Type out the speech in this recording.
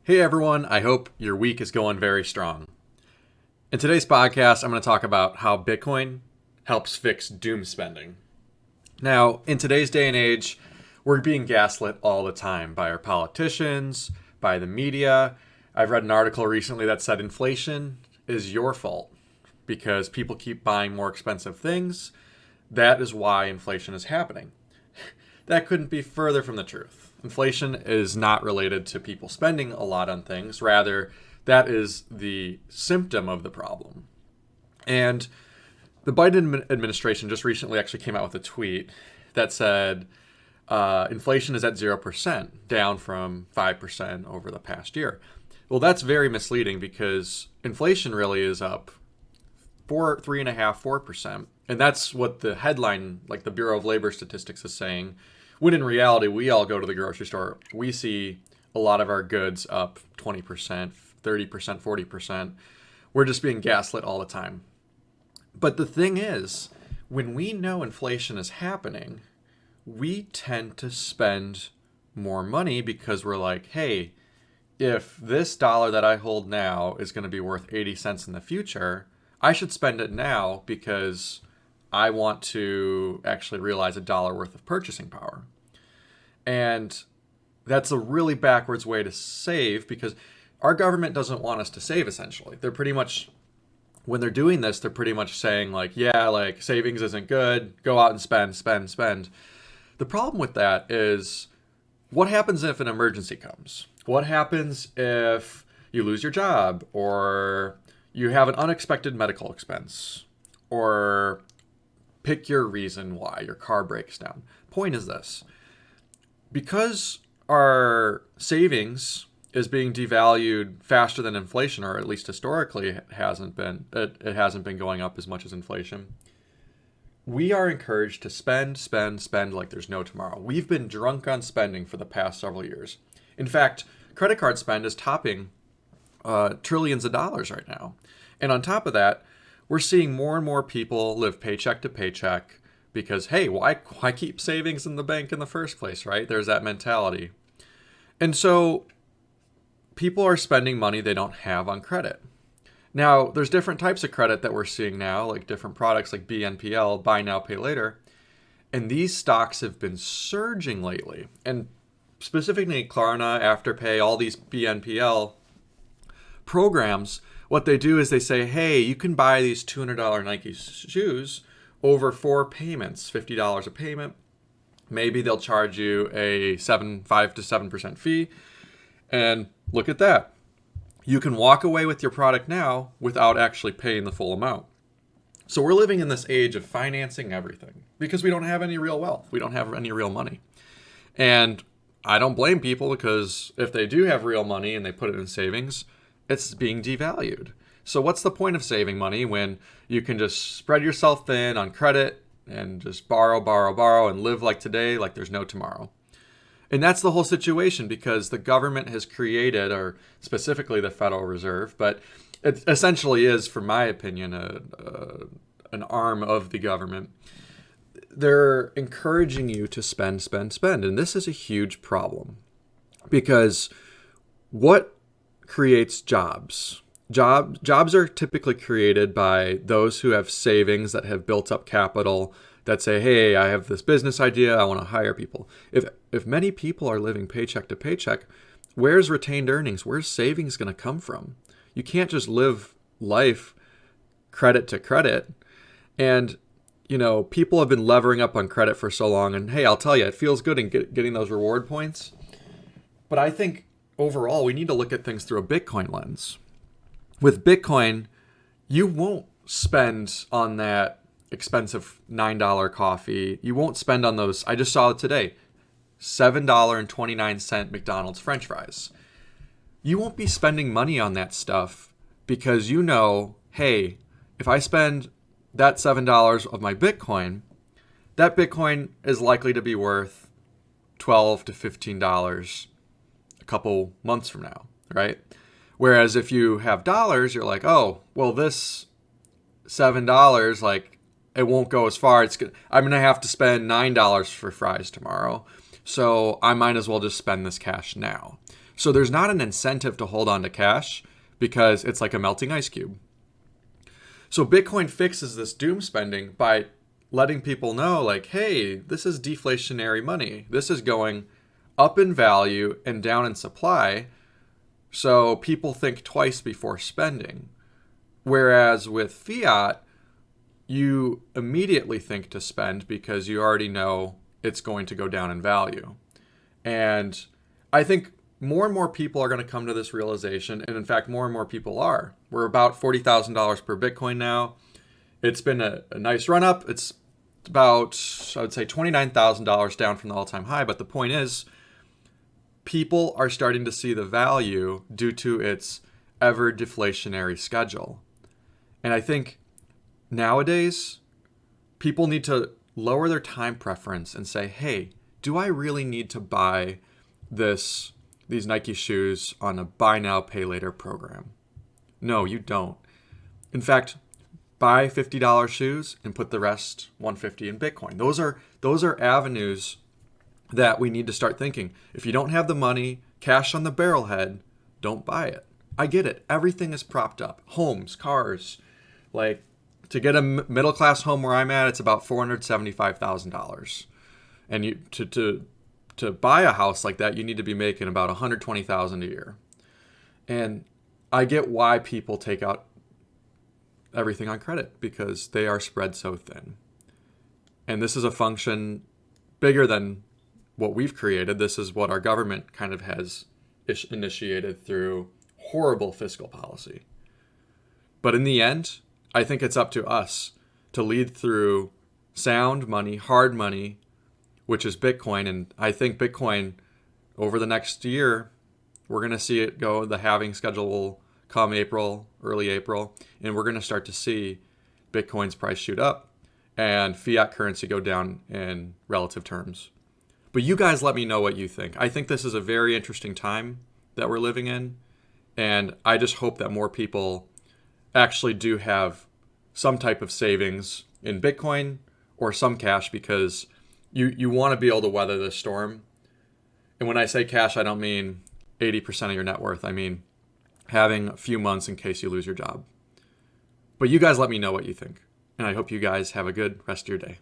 Hey everyone, I hope your week is going very strong. In today's podcast, I'm going to talk about how Bitcoin helps fix doom spending. Now, in today's day and age, we're being gaslit all the time by our politicians, by the media. I've read an article recently that said inflation is your fault because people keep buying more expensive things. That is why inflation is happening. That couldn't be further from the truth. Inflation is not related to people spending a lot on things. Rather, that is the symptom of the problem. And the Biden administration just recently actually came out with a tweet that said inflation is at 0%, down from 5% over the past year. Well, that's very misleading because inflation really is up 3.5%, 4%. And that's what the headline, like the Bureau of Labor Statistics, is saying. When in reality, we all go to the grocery store, we see a lot of our goods up 20%, 30%, 40%. We're just being gaslit all the time. But the thing is, when we know inflation is happening, we tend to spend more money because we're like, hey, if this dollar that I hold now is going to be worth 80 cents in the future, I should spend it now because I want to actually realize a dollar worth of purchasing power. And that's a really backwards way to save because our government doesn't want us to save, essentially. They're pretty much, when they're doing this, they're pretty much saying like, yeah, like savings isn't good. Go out and spend, spend, spend. The problem with that is what happens if an emergency comes? What happens if you lose your job or you have an unexpected medical expense or pick your reason why your car breaks down. Point is this. Because our savings is being devalued faster than inflation, or at least historically it hasn't been going up as much as inflation, we are encouraged to spend, spend, spend like there's no tomorrow. We've been drunk on spending for the past several years. In fact, credit card spend is topping trillions of dollars right now. And on top of that, we're seeing more and more people live paycheck to paycheck because, hey, why keep savings in the bank in the first place, right? There's that mentality. And so people are spending money they don't have on credit. Now, there's different types of credit that we're seeing now, like different products like BNPL, buy now, pay later. And these stocks have been surging lately. And specifically Klarna, Afterpay, all these BNPL programs, what they do is they say, hey, you can buy these $200 Nike shoes over 4 payments, $50 a payment. Maybe they'll charge you a 5 to 7% fee. And look at that. You can walk away with your product now without actually paying the full amount. So we're living in this age of financing everything because we don't have any real wealth. We don't have any real money. And I don't blame people because if they do have real money and they put it in savings, it's being devalued. So what's the point of saving money when you can just spread yourself thin on credit and just borrow, borrow, borrow and live like today, like there's no tomorrow? And that's the whole situation because the government has created, or specifically the Federal Reserve, but it essentially is, for my opinion, an arm of the government. They're encouraging you to spend, spend, spend. And this is a huge problem because what creates jobs? Jobs are typically created by those who have savings that have built up capital that say, hey, I have this business idea, I want to hire people. If many people are living paycheck to paycheck, where's retained earnings? Where's savings going to come from? You can't just live life credit to credit. And, people have been levering up on credit for so long. And hey, I'll tell you, it feels good in getting those reward points. But I think overall, we need to look at things through a Bitcoin lens. With Bitcoin, you won't spend on that expensive $9 coffee. You won't spend on those. I just saw it today. $7.29 McDonald's French fries. You won't be spending money on that stuff because hey, if I spend that $7 of my Bitcoin, that Bitcoin is likely to be worth $12 to $15 a couple months from now, right? Whereas if you have dollars, you're like, oh, well, this $7, like, it won't go as far. I'm going to have to spend $9 for fries tomorrow. So I might as well just spend this cash now. So there's not an incentive to hold on to cash because it's like a melting ice cube. So Bitcoin fixes this doom spending by letting people know, like, hey, this is deflationary money. This is going up in value and down in supply. So people think twice before spending. Whereas with fiat, you immediately think to spend because you already know it's going to go down in value. And I think more and more people are going to come to this realization. And in fact, more and more people are. We're about $40,000 per Bitcoin now. It's been a nice run up. It's about, I would say, $29,000 down from the all-time high. But the point is, people are starting to see the value due to its ever deflationary schedule. And I think nowadays, people need to lower their time preference and say, hey, do I really need to buy these Nike shoes on a buy now, pay later program? No, you don't. In fact, buy $50 shoes and put the rest $150 in Bitcoin. Those are avenues that we need to start thinking. If you don't have the money, cash on the barrelhead, don't buy it. I get it. Everything is propped up. Homes, cars. Like, to get a middle class home where I'm at, it's about $475,000. And you to buy a house like that, you need to be making about $120,000 a year. And I get why people take out everything on credit, because they are spread so thin. And this is a function bigger than what we've created. This is what our government kind of has initiated through horrible fiscal policy. But in the end, I think it's up to us to lead through sound money, hard money, which is Bitcoin. And I think Bitcoin, over the next year, we're going to see it go. The halving schedule will come early April, and we're going to start to see Bitcoin's price shoot up and fiat currency go down in relative terms. But you guys let me know what you think. I think this is a very interesting time that we're living in, and I just hope that more people actually do have some type of savings in Bitcoin or some cash, because you want to be able to weather this storm. And when I say cash, I don't mean 80% of your net worth. I mean having a few months in case you lose your job. But you guys let me know what you think. And I hope you guys have a good rest of your day.